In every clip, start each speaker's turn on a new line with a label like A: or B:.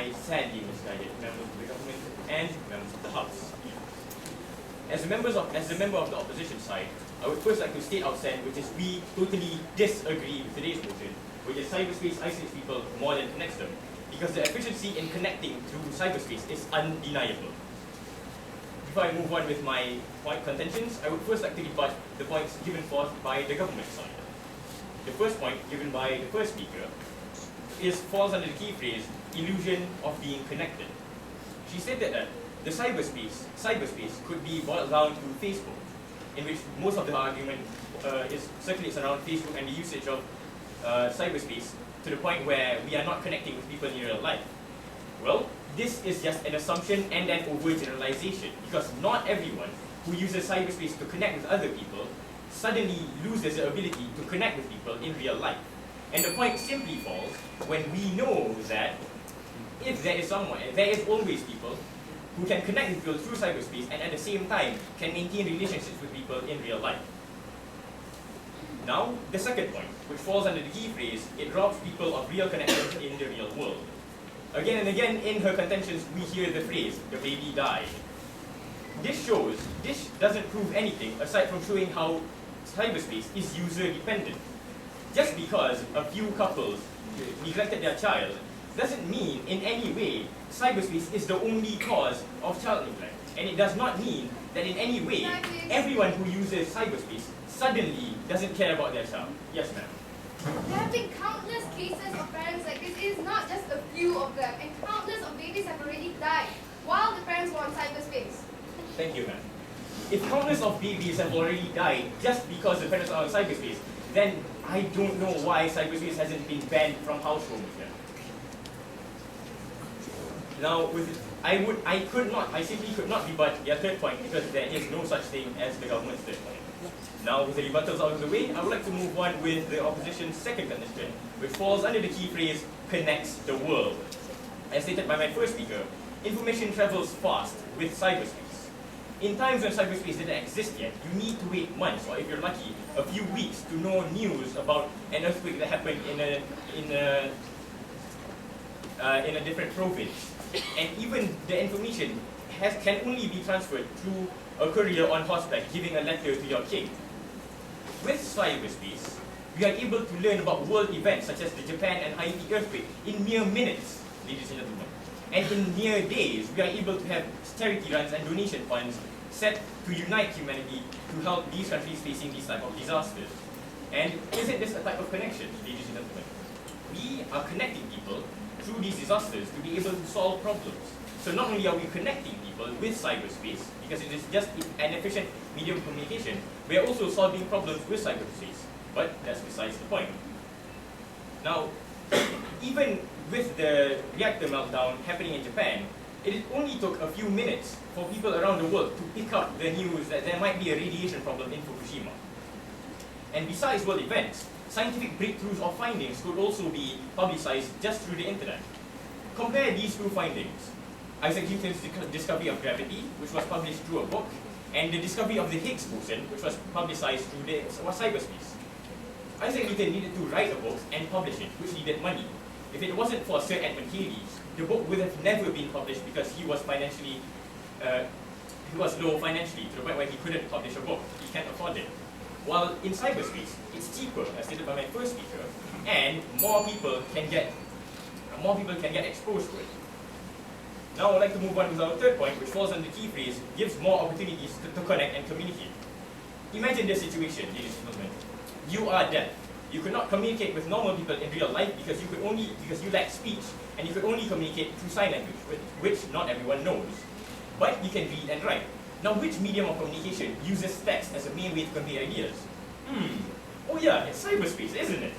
A: my sadly misguided members of the government and members of the House. As a member of the opposition side, I would first like to state outset, which is we totally disagree with today's motion, which is cyberspace isolates people more than connects them, because the efficiency in connecting through cyberspace is undeniable. Before I move on with my point contentions, I would first like to rebut the points given forth by the government side. The first point given by the first speaker falls under the key phrase, illusion of being connected. She stated that the cyberspace could be boiled down to Facebook, in which most of the argument circulates around Facebook and the usage of cyberspace to the point where we are not connecting with people in real life. Well, this is just an assumption and an overgeneralization, because not everyone who uses cyberspace to connect with other people suddenly loses the ability to connect with people in real life. And the point simply falls when we know that if there is someone, there is always people who can connect with people through cyberspace and at the same time can maintain relationships with people in real life. Now, the second point, which falls under the key phrase, it robs people of real connections in the real world. Again and again in her contentions, we hear the phrase, the baby died. This doesn't prove anything aside from showing how cyberspace is user dependent. Just because a few couples neglected their child doesn't mean in any way cyberspace is the only cause of child neglect. And it does not mean that in any way everyone who uses cyberspace suddenly doesn't care about their child. Yes, ma'am.
B: There have been countless cases of parents like this. It is not just a few of them, and countless of babies have already died while the parents were on cyberspace.
A: Thank you, ma'am. If countless of babies have already died just because the parents are on cyberspace, then I don't know why cyberspace hasn't been banned from households yet. Now, I simply could not rebut their third point because there is no such thing as the government's third point. Now, with the rebuttals out of the way, I would like to move on with the opposition's second contention, which falls under the key phrase, connects the world. As stated by my first speaker, information travels fast with cyberspace. In times when cyberspace didn't exist yet, you need to wait months, or if you're lucky, a few weeks to know news about an earthquake that happened in a different province. And even the information can only be transferred through a courier on horseback giving a letter to your king. With cyberspace, we are able to learn about world events such as the Japan and Haiti earthquake in mere minutes, ladies and gentlemen. And in mere days, we are able to have charity runs and donation funds set to unite humanity to help these countries facing these type of disasters. And isn't this a type of connection, ladies and gentlemen? We are connecting people through these disasters to be able to solve problems. So not only are we connecting people with cyberspace, because it is just an efficient medium of communication, we are also solving problems with cyberspace. But that's besides the point. Now, even with the reactor meltdown happening in Japan, it only took a few minutes for people around the world to pick up the news that there might be a radiation problem in Fukushima. And besides world events, scientific breakthroughs or findings could also be publicized just through the internet. Compare these two findings. Isaac Newton's discovery of gravity, which was published through a book, and the discovery of the Higgs boson, which was publicized through the cyberspace. Isaac Newton needed to write a book and publish it, which needed money. If it wasn't for Sir Edmund Halley, the book would have never been published because he was low financially to the point where he couldn't publish a book. He can't afford it. While in cyberspace, it's cheaper, as stated by my first speaker, and more people can get exposed to it. Now I would like to move on with our third point, which falls under the key phrase, gives more opportunities to connect and communicate. Imagine this situation, ladies and gentlemen. You are deaf. You could not communicate with normal people in real life because you lack speech, and you could only communicate through sign language, which not everyone knows. But you can read and write. Now, which medium of communication uses text as a main way to convey ideas? Oh yeah, it's cyberspace, isn't it?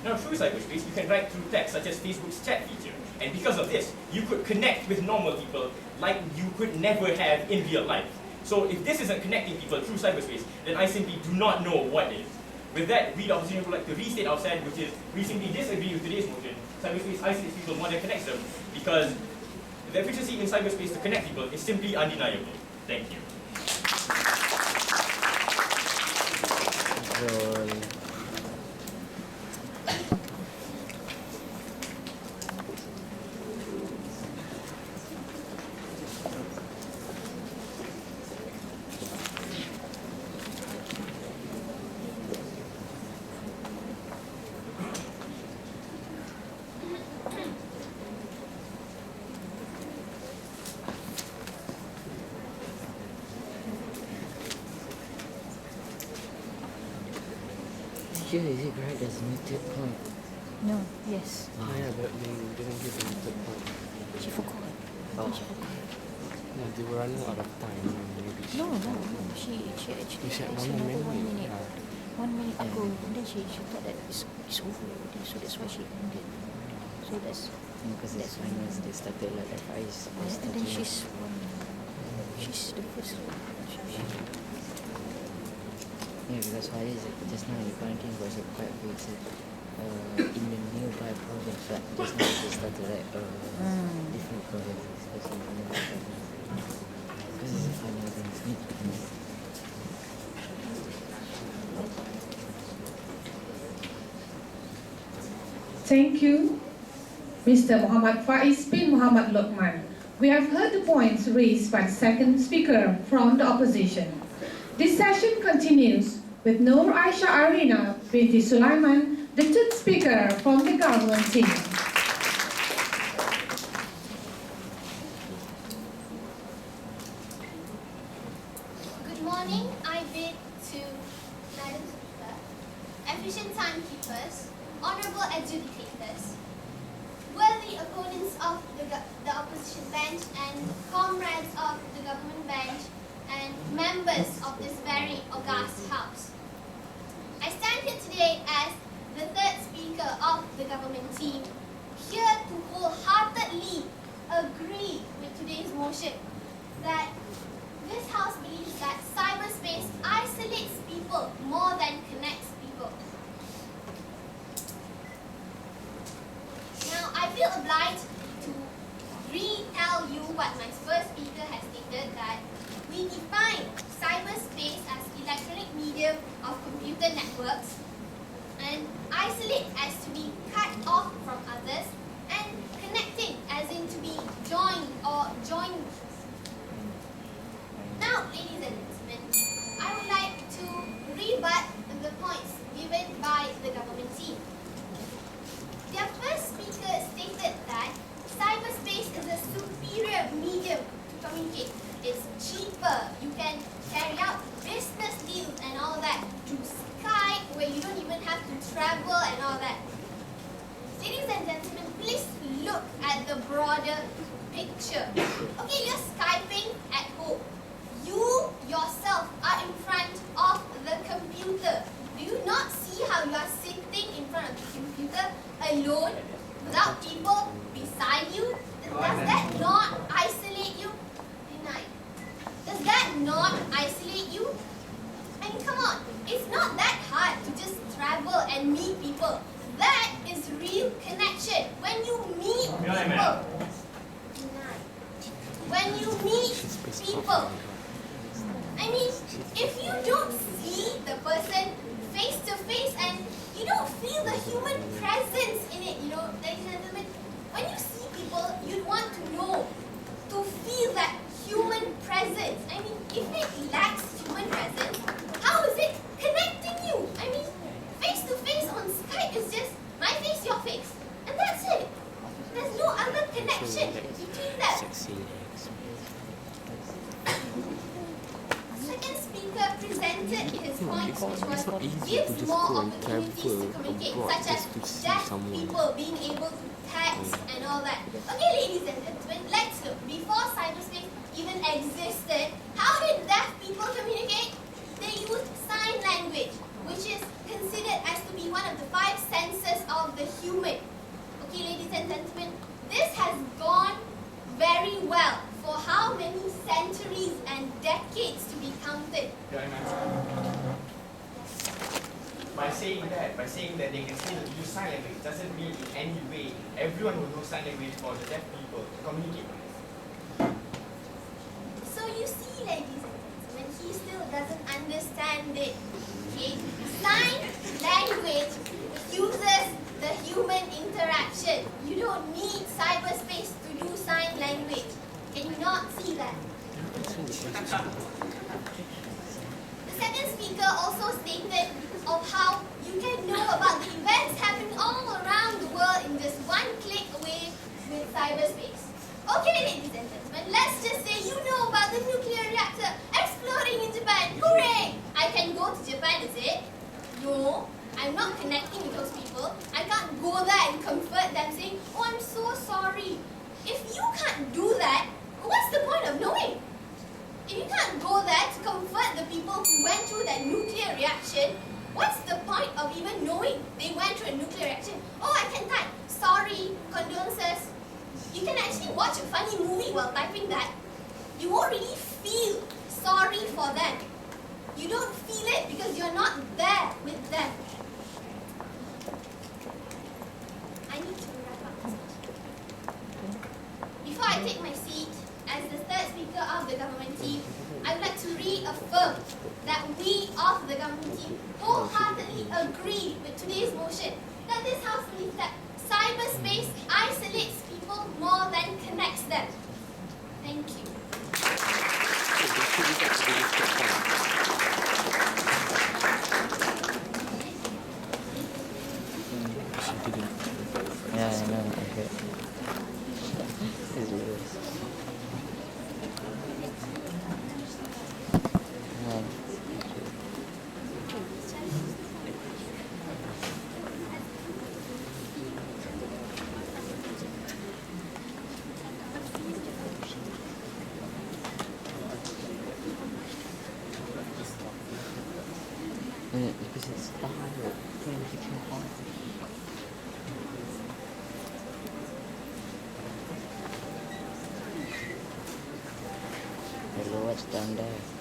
A: Now, through cyberspace, you can write through text, such as Facebook's chat feature. And because of this, you could connect with normal people like you could never have in real life. So if this isn't connecting people through cyberspace, then I simply do not know what is. With that, we the opposition would like to restate our stand, which is we simply disagree with today's motion. Cyberspace isolates people more than connects them, because the efficiency in cyberspace to connect people is simply undeniable. Thank you.
C: Here is it right? There's no third point.
D: No, yes.
E: Yeah, but they didn't give the third point.
D: She forgot.
C: Oh.
D: She forgot.
E: Yeah, they were running out of time. Maybe
D: No. She actually
E: said
D: has
E: 1
D: another
E: minute.
D: 1 minute.
E: Yeah.
D: 1 minute ago. And then she thought that it's over already. So that's why she ended. So that's
C: Because it's finals, they started like at 5.
D: and then she's the first one.
C: Yeah, because Faiz just now the quarantine was quite big. So, in the nearby province, but just now they started like different provinces, especially in the province. Because it's a final thing.
F: Thank you, Mr. Muhammad Faiz bin Muhammad Lokman. We have heard the points raised by the second speaker from the opposition. This session continues with Noor Aisha Arina binti Sulaiman, the third speaker from the government team.
B: Good morning, I bid to Madam Speaker, efficient timekeepers, honourable adjudicators, worthy opponents of the opposition bench and comrades of the government bench and members of this very august house. I stand here today as the third speaker of the government team, here to wholeheartedly agree with today's motion that this house believes that cyberspace isolates people more than connects people. Now, I feel obliged to retell you what my first speaker has stated, that we define cyberspace as electronic medium of computer networks and isolate as to be cut off from others and connecting as in to be joined or joined. Now, ladies and gentlemen, I would like to rebut the points given by the government team. Their first speaker stated that cyberspace is a superior medium to communicate. It's cheaper. You can carry out business deals and all that through Skype, where you don't even have to travel and all that. Ladies and gentlemen, please look at the broader picture. Okay, you're Skyping at home. You yourself are in front of the computer. Do you not see how you are sitting in front of the computer alone, without people beside you? Does that not isolate you? Denied. Does that not isolate you? I mean, come on. It's not that hard to just travel and meet people. That is real connection. When you meet people. Denied. When you meet people. I mean, if you don't see the person face to face and you don't feel the human presence in it, ladies and gentlemen, when you see people, you'd want to know, to feel that human presence. I mean, if it lacks human presence, how is it connecting you? I mean, face to face on Skype is just my face, your face, and that's it. There's no other connection between them. Second speaker presented his points, which was gives more opportunities to communicate, such as deaf people being able to text and all that. Okay, ladies and gentlemen, let's look. Before cyberspace even existed, how did deaf people communicate? They used sign language, which is considered as to be one of the 5 senses of the human. Okay, ladies and gentlemen, this has gone very well for how many centuries and decades to be counted?
A: By saying that they can still use sign language doesn't mean in any way everyone will know sign language for the deaf people to communicate.
B: So you see, ladies and gentlemen, he still doesn't understand it. Okay? Sign language uses the human interaction. You don't need cyberspace to do sign language. Can you not see that? The second speaker also stated of how you can know about the events happening all around the world in just one click away with cyberspace. Okay, ladies and gentlemen, let's just say you know about the nuclear reactor exploding in Japan. Hooray! I can go to Japan, is it? No. I'm not connecting with those people. I can't go there and comfort them saying, oh, I'm so sorry. If you can't do that, what's the point of knowing? If you can't go there to comfort the people who went through that nuclear reaction, what's the point of even knowing they went through a nuclear reaction? Oh, I can type, sorry, condolences. You can actually watch a funny movie while typing that. You won't really feel sorry for them. You don't feel it because you're not there with them. I need to wrap up this session. Before I take my seat as the third speaker of the government team, I would like to reaffirm that we of the government team wholeheartedly agree with today's motion that this House believes that cyberspace isolates people more than connects them. Thank you.
C: Yeah, I know. Okay. It's weird. Because it's tired. Hello, what's down there?